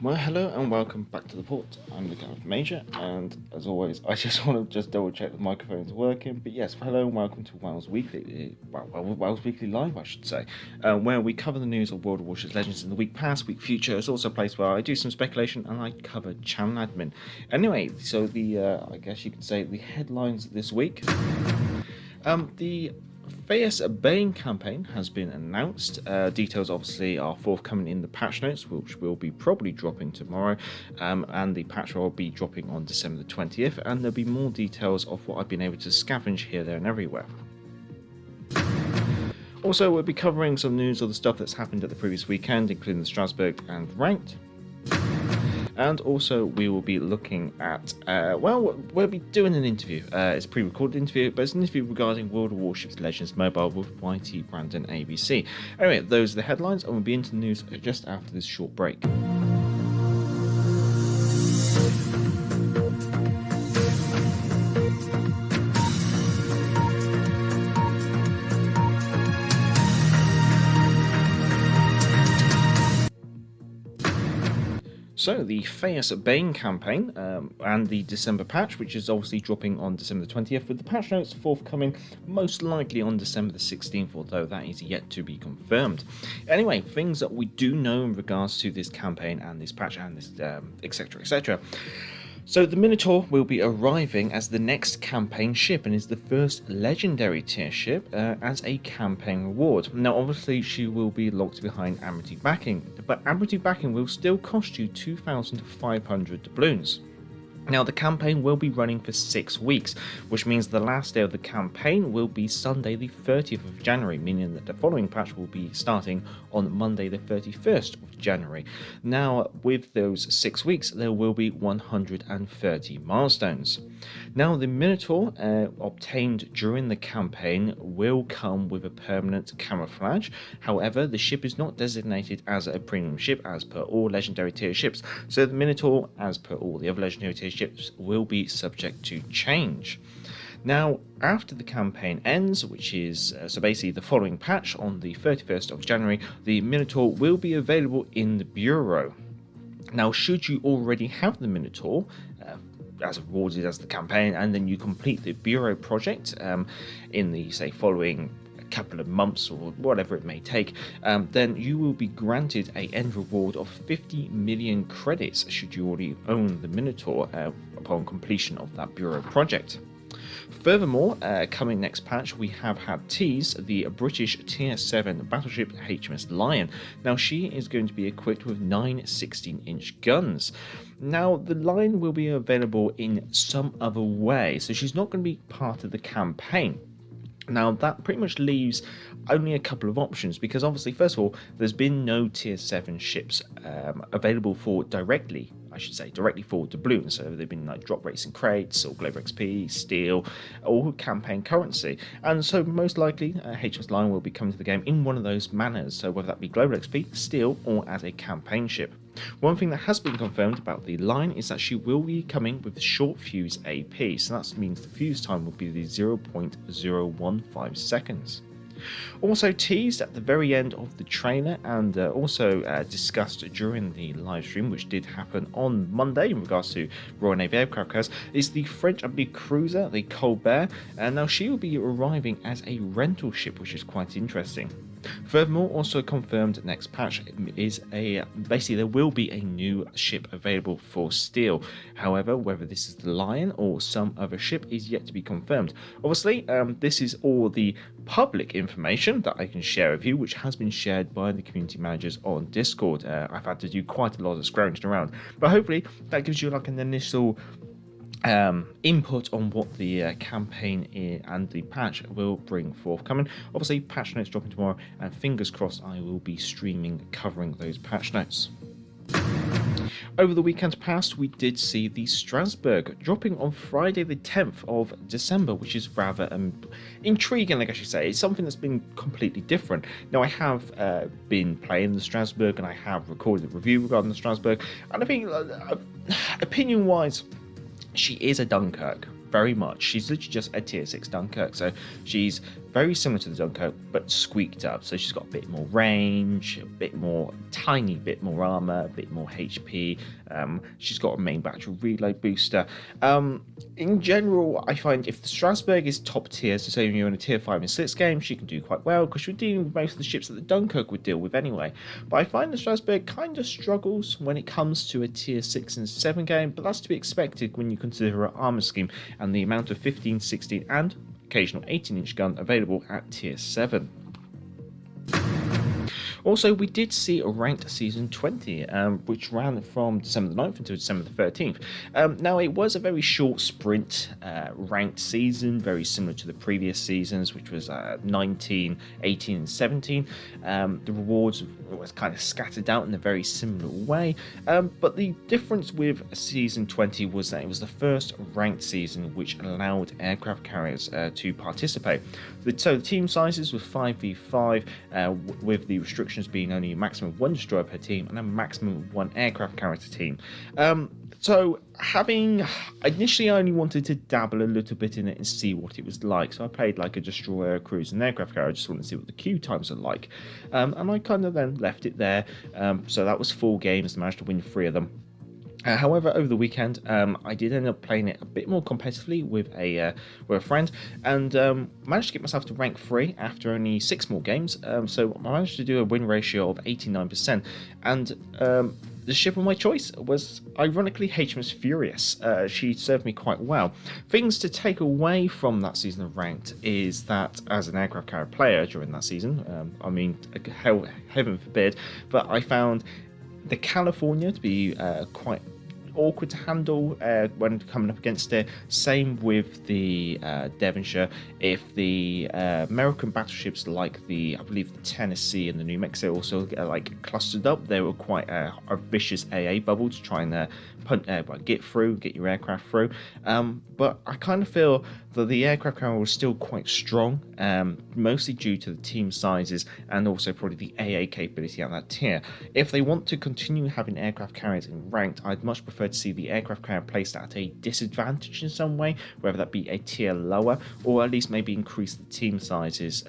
Well, hello and welcome back to the port. I'm the Gareth Major, and as always, I just want to double check the microphone's working. But yes, hello and welcome to WoWs Weekly, WoWs Weekly Live, I should say, where we cover the news of World of Warships Legends in the week past, week future. It's also a place where I do some speculation and I cover channel admin. Anyway, so I guess you could say the headlines this week. The Fierce Bane campaign has been announced. Details obviously are forthcoming in the patch notes, which will be probably dropping tomorrow, and the patch will be dropping on December the 20th, and there'll be more details of what I've been able to scavenge here, there and everywhere. Also, we'll be covering some news of the stuff that's happened at the previous weekend, including the Strasbourg and Ranked. And also we will be looking at, we'll be doing an interview. It's a pre-recorded interview, but it's an interview regarding World of Warships Legends Mobile with YT Brandon ABC. Anyway, those are the headlines, and we'll be into the news just after this short break. So, the Fierce Bane campaign and the December patch, which is obviously dropping on December the 20th, with the patch notes forthcoming most likely on December the 16th, although that is yet to be confirmed. Anyway, things that we do know in regards to this campaign and this patch and this etc, etc. So the Minotaur will be arriving as the next campaign ship and is the first legendary tier ship as a campaign reward. Now obviously she will be locked behind Amity backing, but Amity backing will still cost you 2,500 doubloons. Now the campaign will be running for 6 weeks, which means the last day of the campaign will be Sunday the 30th of January, meaning that the following patch will be starting on Monday the 31st of January. Now with those 6 weeks there will be 130 milestones. Now the Minotaur obtained during the campaign will come with a permanent camouflage. However, the ship is not designated as a premium ship as per all legendary tier ships, so the Minotaur, as per all the other legendary tier ships, will be subject to change. Now, after the campaign ends, which is so basically the following patch on the 31st of January, the Minotaur will be available in the Bureau. Now, should you already have the Minotaur, as awarded as the campaign, and then you complete the Bureau project in the, say, following couple of months or whatever it may take, then you will be granted a end reward of 50 million credits should you already own the Minotaur upon completion of that Bureau project. Furthermore, coming next patch, we have had teased the British Tier 7 battleship HMS Lion. Now, she is going to be equipped with 9 16-inch guns. Now, the Lion will be available in some other way, so she's not going to be part of the campaign. Now, that pretty much leaves only a couple of options, because obviously, first of all, there's been no Tier 7 ships available for directly for doubloons. So they've been like drop rates in crates or global XP, steel, or campaign currency. And so most likely HMS Lion will be coming to the game in one of those manners, so whether that be global XP, steel, or as a campaign ship. One thing that has been confirmed about the Line is that she will be coming with short fuse AP, so that means the fuse time will be the 0.015 seconds. Also teased at the very end of the trailer and also discussed during the live stream, which did happen on Monday in regards to Royal Navy aircraft carriers, is the French cruiser, the Colbert, and now she will be arriving as a rental ship, which is quite interesting. Furthermore, also confirmed next patch is basically there will be a new ship available for steel. However, whether this is the Lion or some other ship is yet to be confirmed. Obviously, this is all the public information that I can share with you, which has been shared by the community managers on Discord. I've had to do quite a lot of scrounging around, but hopefully that gives you like an initial input on what the campaign and the patch will bring forthcoming. Obviously, patch notes dropping tomorrow, and fingers crossed I will be streaming covering those patch notes. Over the weekend past, we did see the Strasbourg dropping on Friday the 10th of December, which is rather intriguing, I guess you say. It's something that's been completely different. Now, I have been playing the Strasbourg, and I have recorded a review regarding the Strasbourg, and I think, opinion-wise, she is a Dunkirk, very much. She's literally just a tier 6 Dunkirk, so she's very similar to the Dunkirk, but squeaked up. So she's got a bit more range, tiny bit more armor, a bit more HP. She's got a main battery reload booster. In general, I find if the Strasbourg is top tier, so say you're in a tier 5 and 6 game, she can do quite well because you're dealing with most of the ships that the Dunkirk would deal with anyway. But I find the Strasbourg kind of struggles when it comes to a tier 6 and 7 game, but that's to be expected when you consider her armor scheme and the amount of 15, 16 and occasional 18-inch gun available at tier 7. Also, we did see a ranked Season 20, which ran from December the 9th until December the 13th. Now, it was a very short sprint ranked season, very similar to the previous seasons, which was 19, 18, and 17. The rewards was kind of scattered out in a very similar way, but the difference with Season 20 was that it was the first ranked season which allowed aircraft carriers to participate. So the team sizes were 5v5, with the restrictions being only a maximum of 1 destroyer per team and a maximum of 1 aircraft carrier per team. Initially I only wanted to dabble a little bit in it and see what it was like. So I played like a destroyer, cruiser, and aircraft carrier. I just wanted to see what the queue times are like. And I kind of then left it there. So that was 4 games, managed to win 3 of them. However, over the weekend, I did end up playing it a bit more competitively with a friend, and managed to get myself to rank 3 after only 6 more games. So I managed to do a win ratio of 89%, and the ship of my choice was, ironically, HMS Furious. She served me quite well. Things to take away from that season of Ranked is that, as an aircraft carrier player during that season, heaven forbid, but I found the California to be quite awkward to handle when coming up against it. Same with the Devonshire. If the American battleships like I believe the Tennessee and the New Mexico also clustered up, they were quite a vicious AA bubble to try and get your aircraft through. But I kind of feel that the aircraft carrier was still quite strong, mostly due to the team sizes and also probably the AA capability at that tier. If they want to continue having aircraft carriers in ranked, I'd much prefer to see the aircraft carrier placed at a disadvantage in some way, whether that be a tier lower or at least maybe increase the team sizes.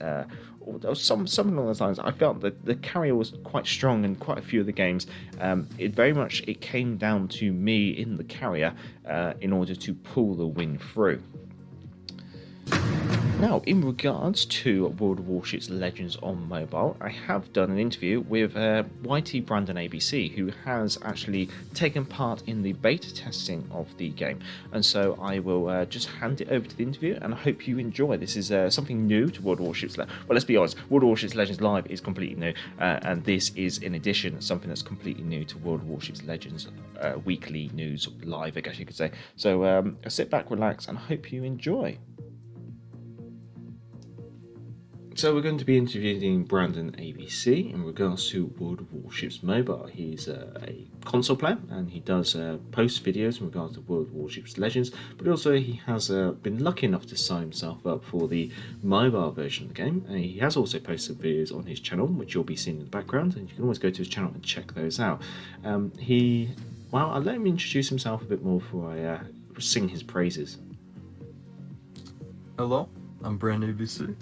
Or something along those lines. I felt that the carrier was quite strong in quite a few of the games. It came down to me in the carrier in order to pull the win through. Now, in regards to World of Warships Legends on mobile, I have done an interview with YT Brandon ABC, who has actually taken part in the beta testing of the game. And so I will just hand it over to the interview, and I hope you enjoy. This is something new to World of Warships Legends. Well, let's be honest, World of Warships Legends Live is completely new, and this is, in addition, something that's completely new to World of Warships Legends weekly news live, I guess you could say. So sit back, relax, and I hope you enjoy. So we're going to be interviewing Brandon ABC in regards to World of Warships Mobile. He's a console player and he does post videos in regards to World of Warships Legends, but also he has been lucky enough to sign himself up for the mobile version of the game. And he has also posted videos on his channel, which you'll be seeing in the background, and you can always go to his channel and check those out. I'll let him introduce himself a bit more before I sing his praises. Hello, I'm Brandon ABC.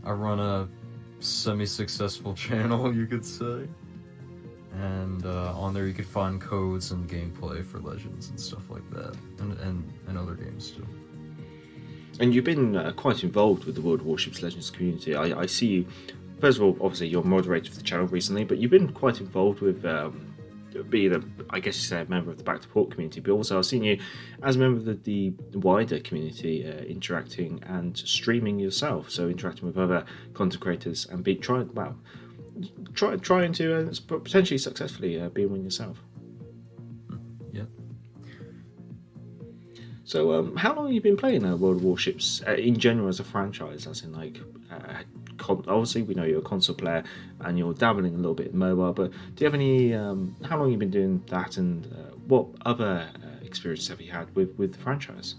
I run a semi-successful channel, you could say, and on there you could find codes and gameplay for Legends and stuff like that, and other games too. And you've been quite involved with the World of Warships Legends community. I see you, first of all, obviously you're moderator for the channel recently, but you've been quite involved with being a member of the Back to Port community, but also I've seen you as a member of the wider community, interacting and streaming yourself, so interacting with other content creators and trying to potentially successfully be one yourself. Yeah. So how long have you been playing World of Warships in general as a franchise, as in obviously we know you're a console player and you're dabbling a little bit in mobile, but do you have any how long have you been doing that, and what other experiences have you had with the franchise?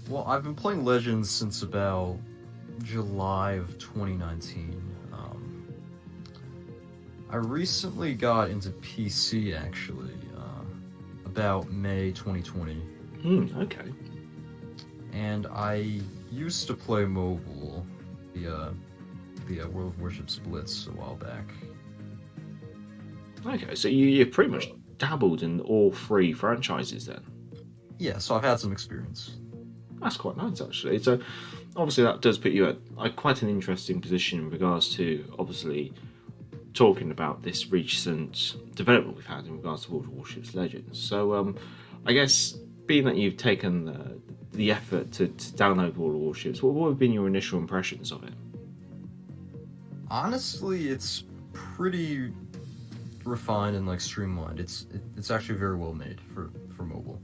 Well, I've been playing Legends since about July of 2019. I recently got into PC actually about May 2020. Okay. and I used to play mobile, the World of Warships Blitz a while back. Okay, so you've pretty much dabbled in all three franchises then. Yeah, so I've had some experience. That's quite nice, actually. So, obviously, that does put you at quite an interesting position in regards to, obviously, talking about this recent development we've had in regards to World of Warships Legends. So, I guess, being that you've taken the effort to download World of Warships, what have been your initial impressions of it? Honestly, it's pretty refined and like streamlined. It's actually very well made for mobile,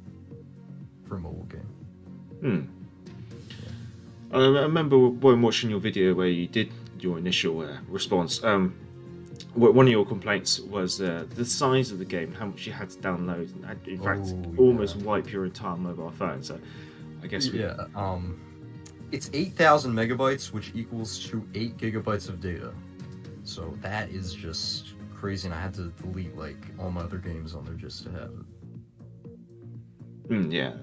for a mobile game. I remember when watching your video where you did your initial response. One of your complaints was the size of the game, how much you had to download, and in fact, almost wipe your entire mobile phone. So, I guess it's 8,000 megabytes, which equals to 8 gigabytes of data. So that is just crazy, and I had to delete like all my other games on there just to have it. Yeah,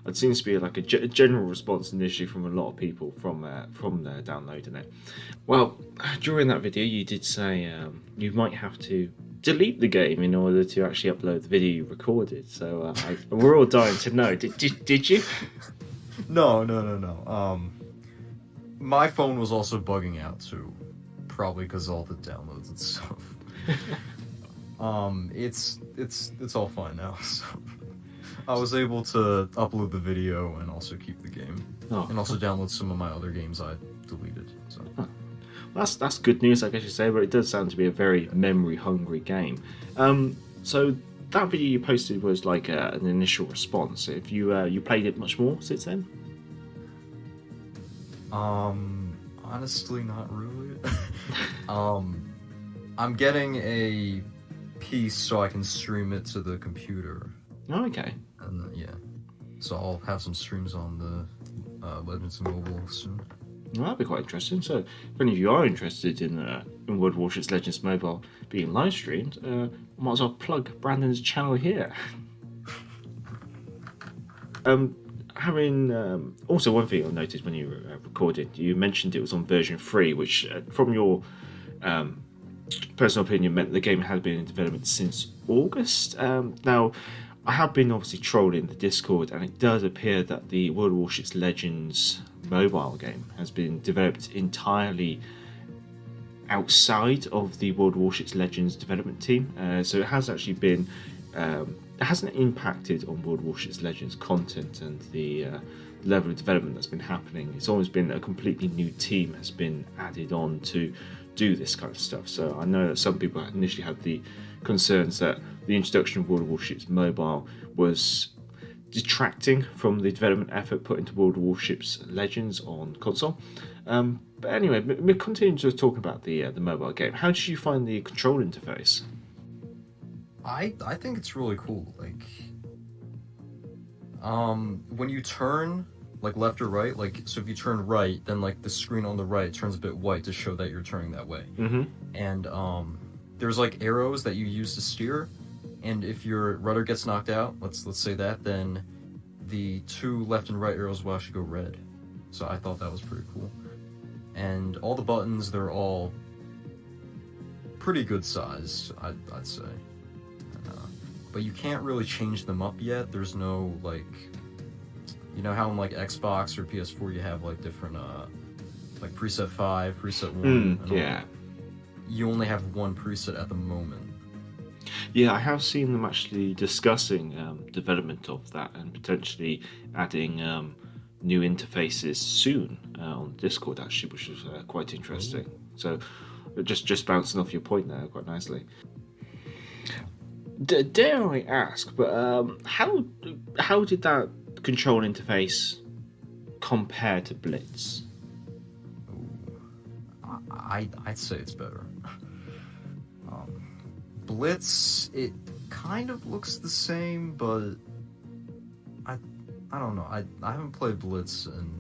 that seems to be like a general response initially from a lot of people from downloading it. Well, during that video, you did say you might have to delete the game in order to actually upload the video you recorded. So we're all dying to know. Did you? No. My phone was also bugging out too, probably because all the downloads and stuff. It's all fine now. So. I was able to upload the video and also keep the game, and also download some of my other games I deleted. So that's good news, I guess you say. But it does sound to be a very memory-hungry game. So that video you posted was like an initial response. If you played it much more since then? Honestly, not really. I'm getting a piece so I can stream it to the computer. Oh, okay. And so I'll have some streams on the Legends Mobile soon. Well, that'd be quite interesting. So, if any of you are interested in World of Warships Legends Mobile being live streamed, might as well plug Brandon's channel here. Also one thing I noticed when you recorded, you mentioned it was on version 3, which, from your personal opinion, meant the game had been in development since August. Now, I have been obviously trolling the Discord, and it does appear that the World of Warships Legends mobile game has been developed entirely outside of the World of Warships Legends development team. So it has actually been, it hasn't impacted on World of Warships Legends content and the level of development that's been happening. It's always been a completely new team has been added on to do this kind of stuff. So I know that some people initially had the concerns that the introduction of World of Warships Mobile was detracting from the development effort put into World of Warships Legends on console. But anyway, we're continuing to talk about the mobile game. How did you find the control interface? I think it's really cool. Like, when you turn like left or right, like so if you turn right, then like the screen on the right turns a bit white to show that you're turning that way. Mm-hmm. And there's like arrows that you use to steer, and if your rudder gets knocked out, let's say that, then the two left and right arrows will actually go red. So I thought that was pretty cool. And all the buttons, they're all pretty good sized, I'd say. But you can't really change them up yet. There's no like, you know how in like Xbox or PS4 you have like different like preset 5, preset 1. Yeah. You only have one preset at the moment. Yeah, I have seen them actually discussing development of that and potentially adding new interfaces soon on Discord, actually, which was quite interesting. So, just bouncing off your point there quite nicely. Dare I ask, but how did that control interface compare to Blitz? I'd say it's better. Blitz, it kind of looks the same, but I don't know. I haven't played Blitz in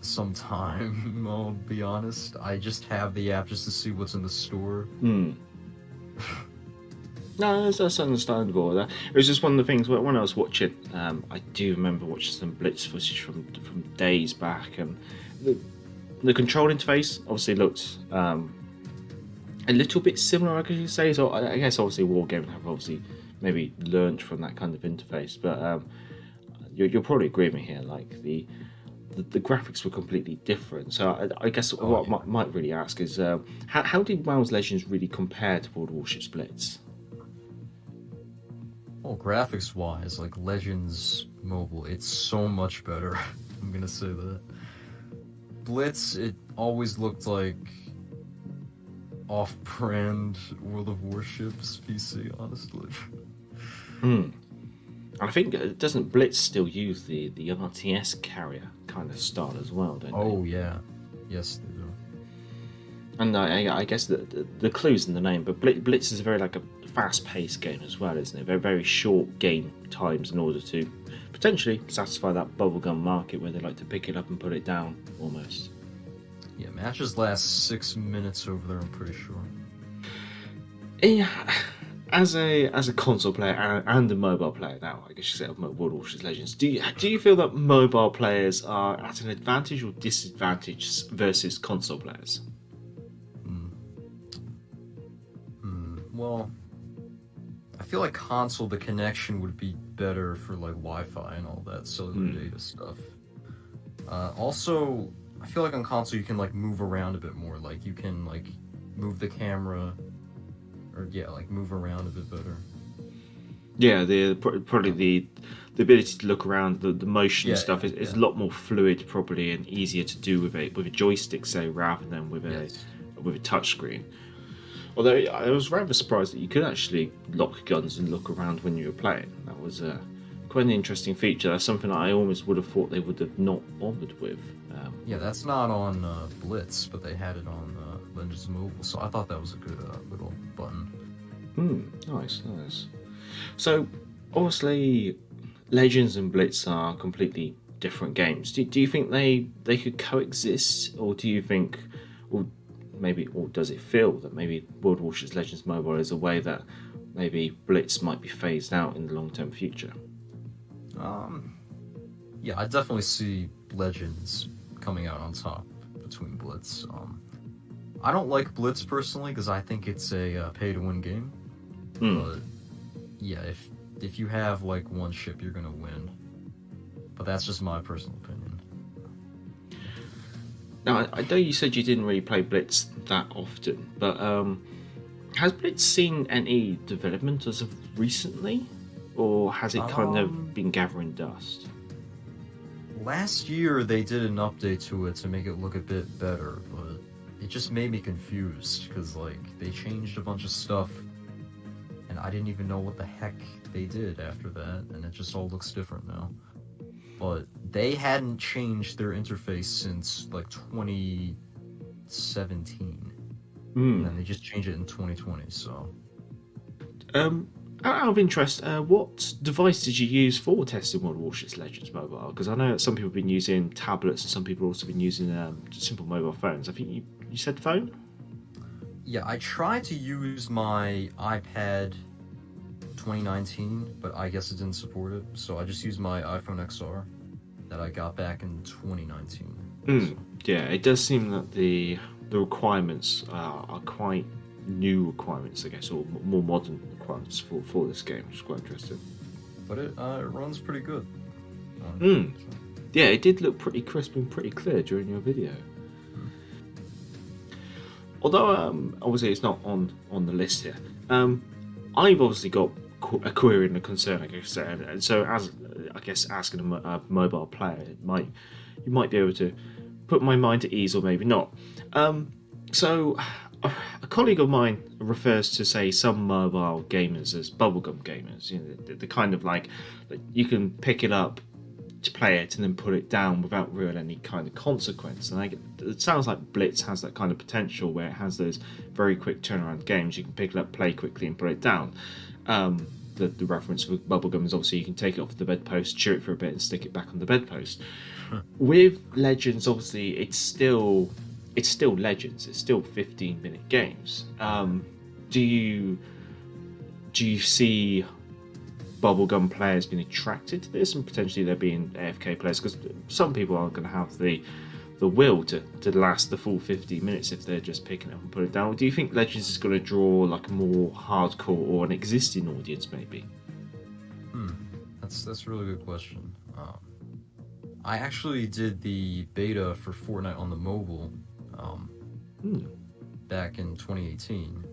some time, I'll be honest. I just have the app just to see what's in the store. No, that's understandable. It was just one of the things when I was watching. I do remember watching some Blitz footage from days back, and the the control interface obviously looked a little bit similar, I guess you say. So I guess obviously Wargaming have obviously maybe learned from that kind of interface, but you'll probably agree with me here. Like the graphics were completely different. So I guess what I might really ask is how did WoW's Legends really compare to World of Warships Blitz? Well, graphics wise, like Legends Mobile, it's so much better. I'm gonna say that. Blitz, it always looked like off-brand World of Warships PC, honestly. I think doesn't Blitz still use the RTS carrier kind of style as well, don't they? Oh yeah, yes they do. And I guess the clue's in the name, but Blitz is a very like a fast-paced game as well, isn't it? Very very short game times in order to potentially satisfy that bubblegum market where they like to pick it up and put it down almost. Yeah, matches last 6 minutes over there, I'm pretty sure. Yeah, as a console player and a mobile player now, I guess you say of World of Warships Legends, do you feel that mobile players are at an advantage or disadvantage versus console players? Well, I feel like console, the connection would be better for like Wi-Fi and all that cellular data stuff. Also, I feel like on console you can like move around a bit more. Like you can like move the camera, or like move around a bit better. Yeah, probably the ability to look around, the motion stuff is a lot more fluid probably and easier to do with a joystick, say, rather than with a touch screen. Although I was rather surprised that you could actually lock guns and look around when you were playing. That was quite an interesting feature. That's something I almost would have thought they would have not bothered with. Yeah, that's not on Blitz, but they had it on Legends Mobile, so I thought that was a good little button. Nice. So, obviously, Legends and Blitz are completely different games. Do you think they could coexist, or do you think, or does it feel that maybe World of Warships Legends Mobile is a way that maybe Blitz might be phased out in the long-term future? Yeah, I definitely see Legends coming out on top between Blitz. I don't like Blitz personally because I think it's a pay-to-win game. But yeah, if you have like one ship, you're gonna win. But that's just my personal opinion. Now, I know you said you didn't really play Blitz that often, but has Blitz seen any development as of recently, or has it kind of been gathering dust? Last year they did an update to it to make it look a bit better, but it just made me confused because like they changed a bunch of stuff and I didn't even know what the heck they did after that, and it just all looks different now. But they hadn't changed their interface since like 2017. And then they just changed it in 2020, so. Out of interest, what device did you use for testing World of Warships Legends Mobile? Because I know that some people have been using tablets and some people have also been using simple mobile phones. I think you said phone? Yeah, I tried to use my iPad 2019, but I guess it didn't support it, so I just used my iPhone XR that I got back in 2019. So. Yeah, it does seem that the requirements are quite new requirements, I guess, or more modern requirements for this game, which is quite interesting. But it runs pretty good. Yeah, it did look pretty crisp and pretty clear during your video. Although obviously it's not on the list here, I've obviously got a query and a concern, I guess, and so as I guess asking a mobile player, you might be able to put my mind at ease, or maybe not. So a colleague of mine refers to, say, some mobile gamers as bubblegum gamers. You know, the kind of like that you can pick it up to play it and then put it down without real any kind of consequence. And it sounds like Blitz has that kind of potential where it has those very quick turnaround games. You can pick it up, play quickly, and put it down. The reference for bubblegum is obviously you can take it off the bedpost, chew it for a bit, and stick it back on the bedpost. With Legends, obviously, it's still Legends. It's still 15-minute games. Do you do you see bubblegum players being attracted to this, and potentially there being AFK players? Because some people aren't going to have the will to last the full 50 minutes if they're just picking it up and putting it down. Or do you think Legends is going to draw like a more hardcore or an existing audience, maybe? That's a really good question. I actually did the beta for Fortnite on the mobile back in 2018.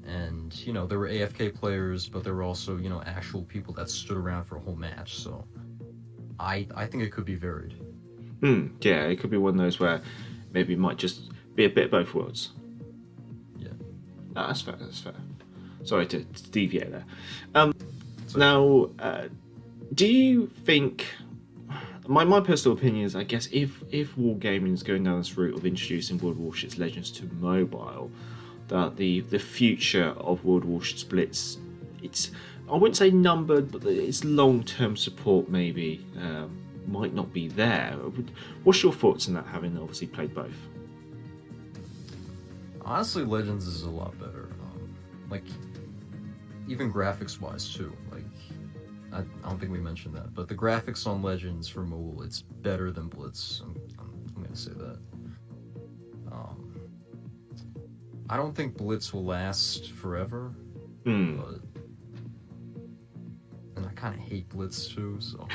And, there were AFK players, but there were also, actual people that stood around for a whole match. So I think it could be varied. Yeah, it could be one of those where maybe it might just be a bit of both worlds. Yeah. No, that's fair. Sorry to deviate there. Now, do you think... My personal opinion is, I guess, if Wargaming is going down this route of introducing World of Warships Legends to mobile, that the future of World of Warships Blitz, it's, I wouldn't say numbered, but its long-term support maybe might not be there. What's your thoughts on that, having obviously played both? Honestly, Legends is a lot better. Even graphics-wise too. I don't think we mentioned that, but the graphics on Legends for mobile, it's better than Blitz. I'm gonna say that. I don't think Blitz will last forever, but, and I kind of hate Blitz too, so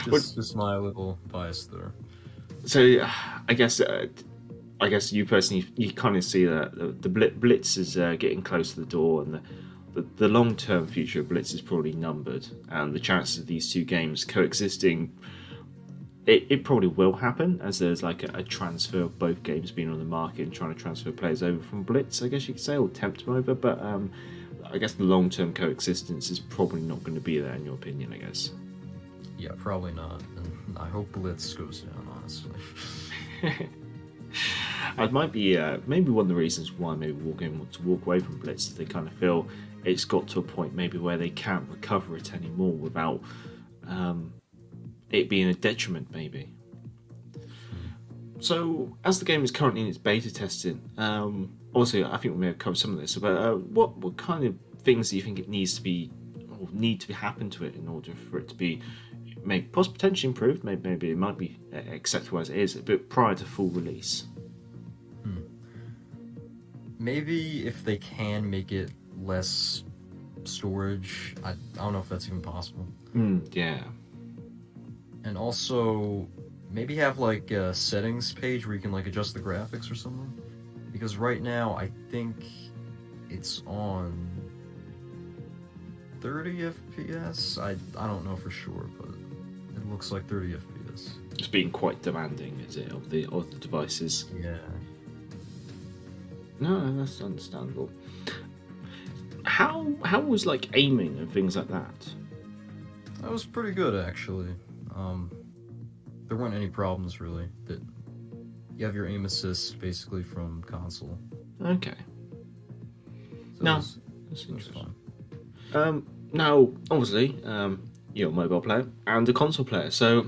just my little bias there. So I guess you personally, you kind of see that the Blitz is getting close to the door, and the long-term future of Blitz is probably numbered, and the chances of these two games coexisting, it probably will happen, as there's like a transfer of both games being on the market and trying to transfer players over from Blitz, I guess you could say, or tempt them over, but I guess the long-term coexistence is probably not going to be there, in your opinion, I guess. Yeah, probably not, and I hope Blitz goes down, honestly. It might be maybe one of the reasons why maybe Wargaming want to walk away from Blitz is they kind of feel it's got to a point maybe where they can't recover it anymore without it being a detriment, maybe. So, as the game is currently in its beta testing, obviously I think we may have covered some of this, but what kind of things do you think it needs to be, or need to happen to it in order for it to be potentially improved? Maybe it might be acceptable as it is, but prior to full release. Maybe if they can make it less storage, I don't know if that's even possible. Yeah. And also, maybe have like a settings page where you can like adjust the graphics or something. Because right now, I think it's on 30 FPS. I don't know for sure, but it looks like 30 FPS. It's being quite demanding, is it, of the devices? Yeah. No, that's understandable. How was like aiming and things like that? That was pretty good, actually. There weren't any problems really. That you have your aim assist basically from console. Okay. So That's interesting. Now, obviously, you're a mobile player and a console player. So,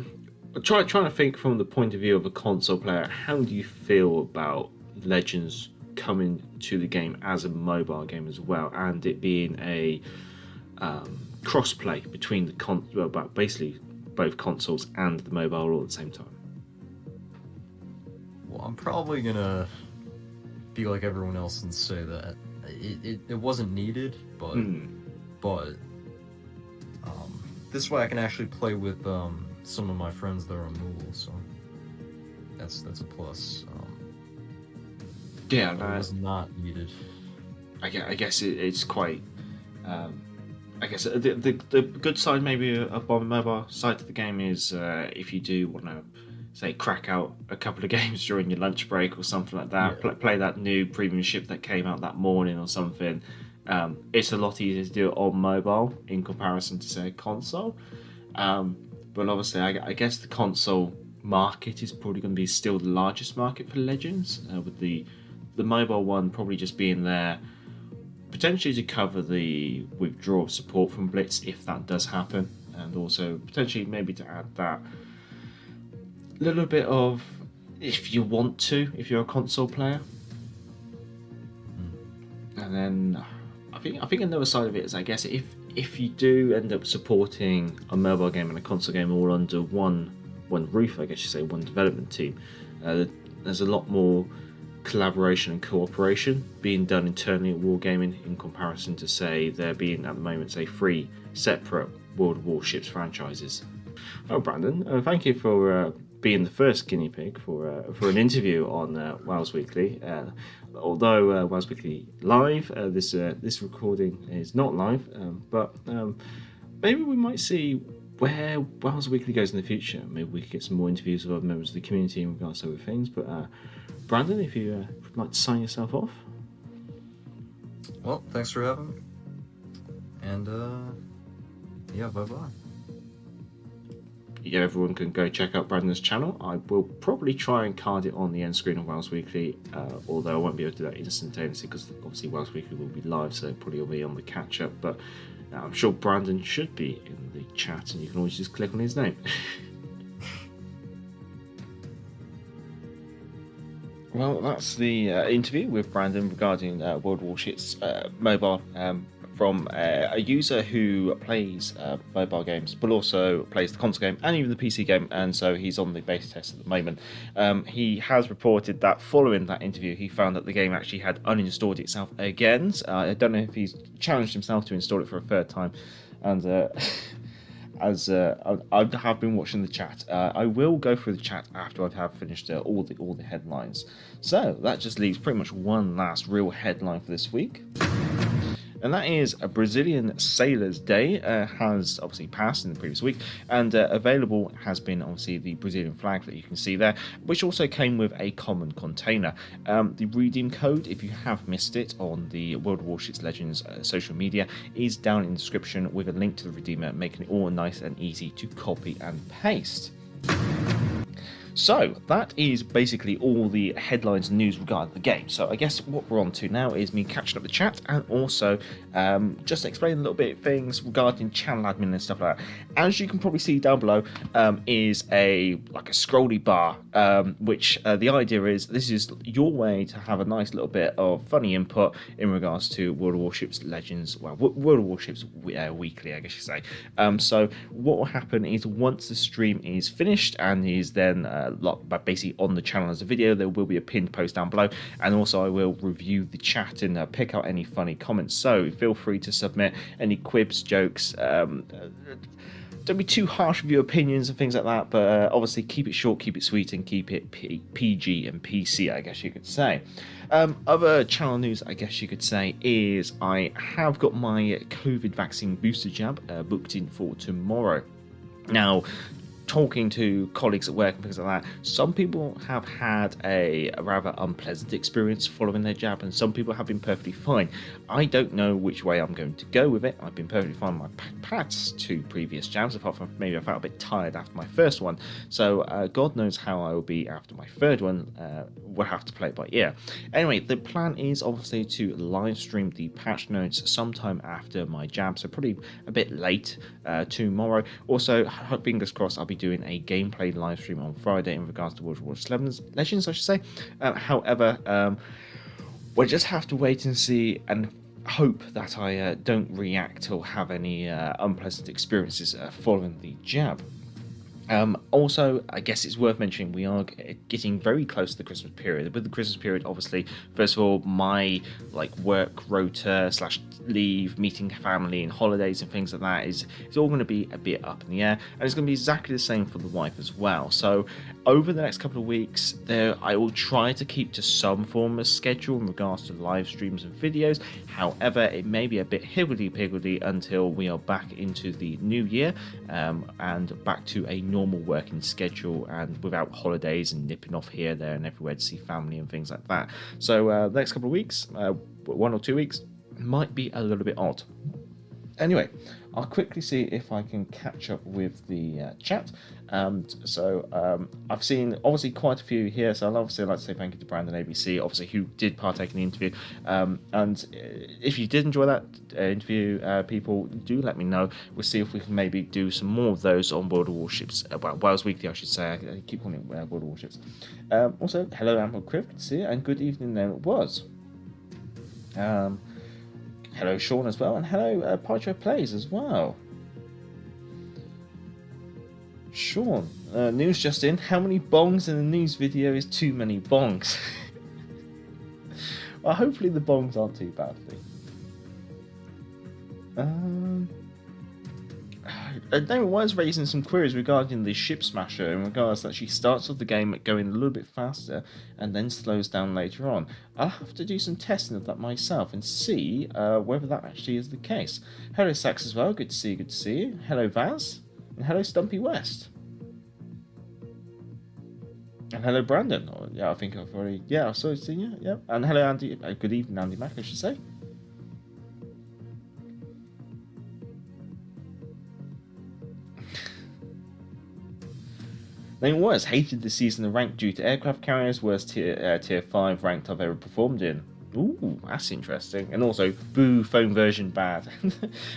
trying to think from the point of view of a console player, how do you feel about Legends coming to the game as a mobile game as well, and it being a cross-play between basically both consoles and the mobile all at the same time? Well, I'm probably gonna be like everyone else and say that it wasn't needed, but this way I can actually play with some of my friends that are on mobile, so that's a plus. Yeah, it was not needed. I guess it's quite. I guess the good side maybe on the mobile side of the game is if you do want to say crack out a couple of games during your lunch break or something like that, play that new premium ship that came out that morning or something. It's a lot easier to do it on mobile in comparison to say a console. But obviously, I guess the console market is probably going to be still the largest market for Legends, with the mobile one probably just being there potentially to cover the withdrawal of support from Blitz if that does happen, and also potentially maybe to add that little bit of, if you want to, if you're a console player. And then think another side of it is, I guess, if you do end up supporting a mobile game and a console game all under one roof, I guess you say, one development team, there's a lot more collaboration and cooperation being done internally at Wargaming in comparison to, say, there being at the moment, say, 3 separate World of Warships franchises. Oh, Brandon, thank you for being the first guinea pig for an interview on WoWs Weekly. Although WoWs Weekly live, this recording is not live, but maybe we might see where WoWs Weekly goes in the future. Maybe we could get some more interviews with other members of the community in regards to other things. But Brandon, if you would like to sign yourself off. Well, thanks for having me. And yeah, bye-bye. Yeah, everyone can go check out Brandon's channel. I will probably try and card it on the end screen of WoWs Weekly, although I won't be able to do that instantaneously because obviously WoWs Weekly will be live, so it probably will be on the catch-up. But I'm sure Brandon should be in the chat, and you can always just click on his name. Well, that's the interview with Brandon regarding World of Warships mobile from a user who plays mobile games, but also plays the console game and even the PC game, and so he's on the beta test at the moment. He has reported that following that interview, he found that the game actually had uninstalled itself again. I don't know if he's challenged himself to install it for a third time, and as I have been watching the chat. I will go through the chat after I have finished all the headlines. So that just leaves pretty much one last real headline for this week. And that is a Brazilian Sailors' Day has obviously passed in the previous week, and available has been obviously the Brazilian flag that you can see there, which also came with a common container. The redeem code, if you have missed it on the World of Warships Legends social media, is down in the description with a link to the redeemer, making it all nice and easy to copy and paste. So that is basically all the headlines and news regarding the game. So I guess what we're on to now is me catching up the chat and also just explaining a little bit of things regarding channel admin and stuff like that. As you can probably see down below is a scrolly bar, which the idea is this is your way to have a nice little bit of funny input in regards to World of Warships Legends, well, World of Warships Weekly, I guess you say. So what will happen is once the stream is finished and is then basically on the channel as a video, there will be a pinned post down below, and also I will review the chat and pick out any funny comments. So feel free to submit any quibs, jokes. Don't be too harsh with your opinions and things like that, but obviously keep it short, keep it sweet, and keep it PG and PC, I guess you could say. Other channel news, I guess you could say, is I have got my COVID vaccine booster jab booked in for tomorrow. Now, talking to colleagues at work and things like that, some people have had a rather unpleasant experience following their jab, and some people have been perfectly fine. I don't know which way I'm going to go with it. I've been perfectly fine with my past 2 previous jabs, apart from maybe I felt a bit tired after my first one. So God knows how I will be after my third one. We'll have to play it by ear. Anyway, the plan is obviously to live stream the patch notes sometime after my jab, so probably a bit late tomorrow. Also, fingers crossed, I'll be doing a gameplay live stream on Friday in regards to World of Warships Legends, I should say. However, we'll just have to wait and see and hope that I don't react or have any unpleasant experiences following the jab. Also, I guess it's worth mentioning we are getting very close to the Christmas period. With the Christmas period, obviously, first of all, my work rota / leave, meeting family and holidays and things like that is all going to be a bit up in the air, and it's going to be exactly the same for the wife as well. So over the next couple of weeks, I will try to keep to some form of schedule in regards to live streams and videos. However, it may be a bit higgledy-piggledy until we are back into the new year and back to a normal working schedule and without holidays and nipping off here, there and everywhere to see family and things like that. So the next couple of weeks, 1 or 2 weeks, might be a little bit odd. Anyway, I'll quickly see if I can catch up with the chat. I've seen obviously quite a few here, so I'd obviously like to say thank you to Brandon ABC, obviously, who did partake in the interview. And if you did enjoy that interview, people, do let me know. We'll see if we can maybe do some more of those on World of Warships. WoWs Weekly, I should say. I keep calling it World of Warships. Also, hello, Amber Criv, good to see you, and good evening there it was. Hello, Sean, as well, and hello, Pytro Plays as well. Sean, news just in. How many bongs in the news video is too many bongs? Well, hopefully the bongs aren't too badly. David was raising some queries regarding the Ship Smasher in regards that she starts off the game going a little bit faster and then slows down later on. I'll have to do some testing of that myself and see whether that actually is the case. Hello, Sax, as well. Good to see you. Good to see you. Hello, Vaz. And hello, Stumpy West. And hello, Brandon. Oh, yeah, I think I've already... Yeah, I saw you. Seen you. Yeah. And hello, Andy. Good evening, Andy Mack, I should say. Then it was hated this season of rank due to aircraft carriers, worst tier 5 ranked I've ever performed in. Ooh, that's interesting. And also, boo, phone version bad.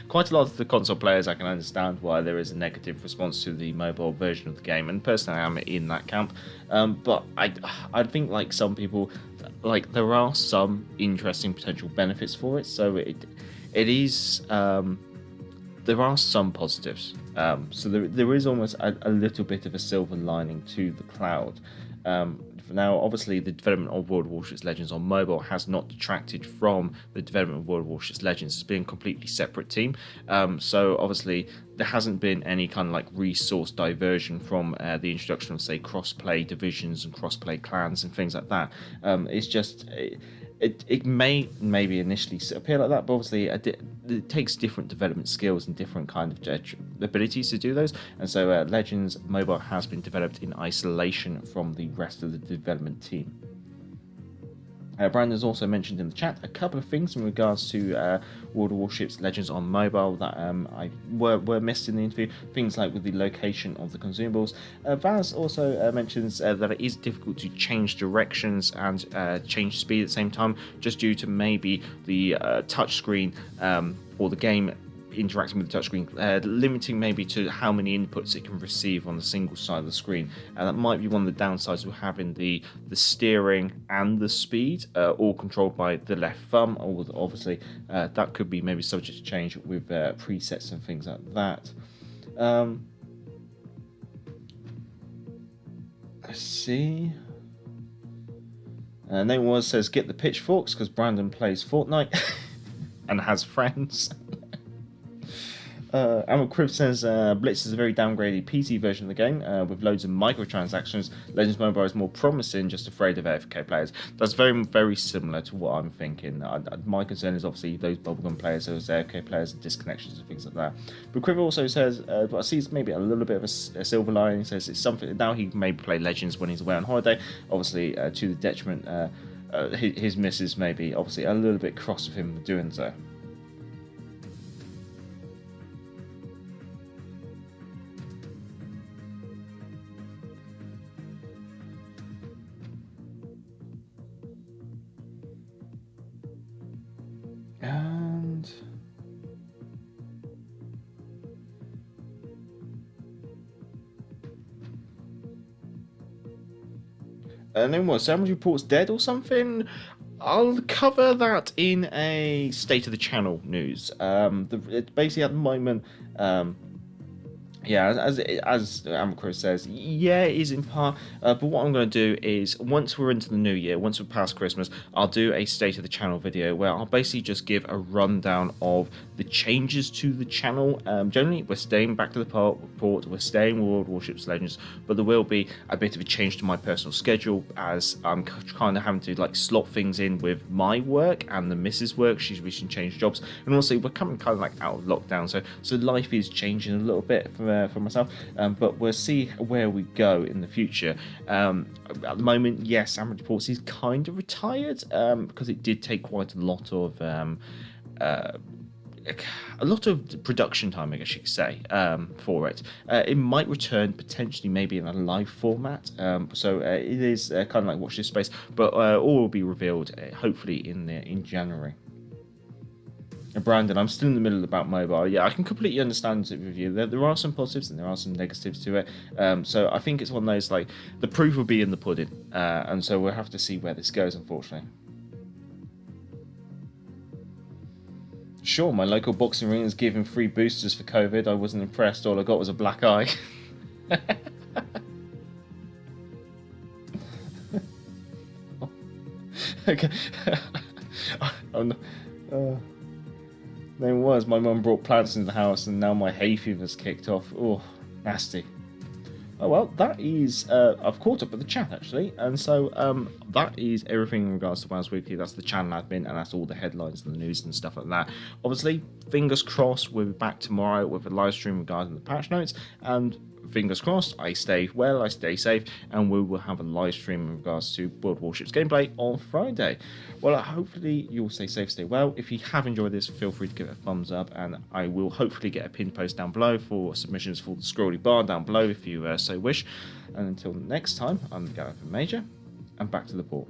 Quite a lot of the console players, I can understand why there is a negative response to the mobile version of the game, and personally I'm in that camp. But I think, like some people, like there are some interesting potential benefits for it, so it is... there are some positives. So there is almost a little bit of a silver lining to the cloud. Now, obviously, the development of World of Warships Legends on mobile has not detracted from the development of World of Warships Legends. It's been a completely separate team. So, obviously, there hasn't been any kind of like resource diversion from the introduction of, say, cross-play divisions and cross-play clans and things like that. It's just... It may maybe initially appear like that, but obviously it takes different development skills and different kind of abilities to do those. And so Legends Mobile has been developed in isolation from the rest of the development team. Brandon's also mentioned in the chat a couple of things in regards to World of Warships Legends on mobile that were missed in the interview. Things like with the location of the consumables. Vaz also mentions that it is difficult to change directions and change speed at the same time, just due to maybe the touchscreen or the game interacting with the touchscreen, limiting maybe to how many inputs it can receive on a single side of the screen. And that might be one of the downsides of having the steering and the speed all controlled by the left thumb. Or obviously that could be maybe subject to change with presets and things like that. Let's see. Name was says get the pitchforks because Brandon plays Fortnite and has friends. Amal Crib says Blitz is a very downgraded PC version of the game with loads of microtransactions. Legends Mobile is more promising, just afraid of AFK players. That's very, very similar to what I'm thinking. My concern is obviously those bubblegum players, those AFK players, and disconnections and things like that. But Crib also says, but I see maybe a little bit of a silver lining. He says it's something now he may play Legends when he's away on holiday. Obviously, to the detriment, his missus may be obviously a little bit cross with him doing so. And then what? Sandwich Report's dead or something? I'll cover that in a State of the Channel news. Basically at the moment, yeah, as Amacro says, yeah, it is in part. But what I'm going to do is, once we're into the new year, once we're past Christmas, I'll do a State of the Channel video where I'll basically just give a rundown of the changes to the channel. Generally, we're staying back to the port, we're staying with World of Warships Legends, but there will be a bit of a change to my personal schedule as I'm kind of having to like slot things in with my work and the missus' work. She's recently changed jobs, and also we're coming kind of like out of lockdown, so life is changing a little bit for myself. But we'll see where we go in the future. At the moment, yes, Amber Reports is kind of retired because it did take quite a lot of production time, I guess you could say, for it. It might return potentially maybe in a live format, so it is kind of like Watch This Space, but all will be revealed hopefully in January. Brandon, I'm still in the middle about mobile. Yeah, I can completely understand it with you. There are some positives and there are some negatives to it. So I think it's one of those, like, the proof will be in the pudding, and so we'll have to see where this goes, unfortunately. Sure, my local boxing ring is giving free boosters for COVID. I wasn't impressed. All I got was a black eye. Okay. Oh, no. Then was my mum brought plants in the house, and now my hay fever's kicked off. Oh, nasty. Oh well, that is. I've caught up with the chat actually, and so that is everything in regards to WoWs Weekly. That's the channel admin, and that's all the headlines and the news and stuff like that. Obviously, fingers crossed, we'll be back tomorrow with a live stream regarding the patch notes, and fingers crossed, I stay well, I stay safe, and we will have a live stream in regards to World of Warships gameplay on Friday. Well, hopefully you'll stay safe, stay well. If you have enjoyed this, feel free to give it a thumbs up, and I will hopefully get a pinned post down below for submissions for the scrolly bar down below if you so wish. And until next time, I'm Gareth Major, and back to the port.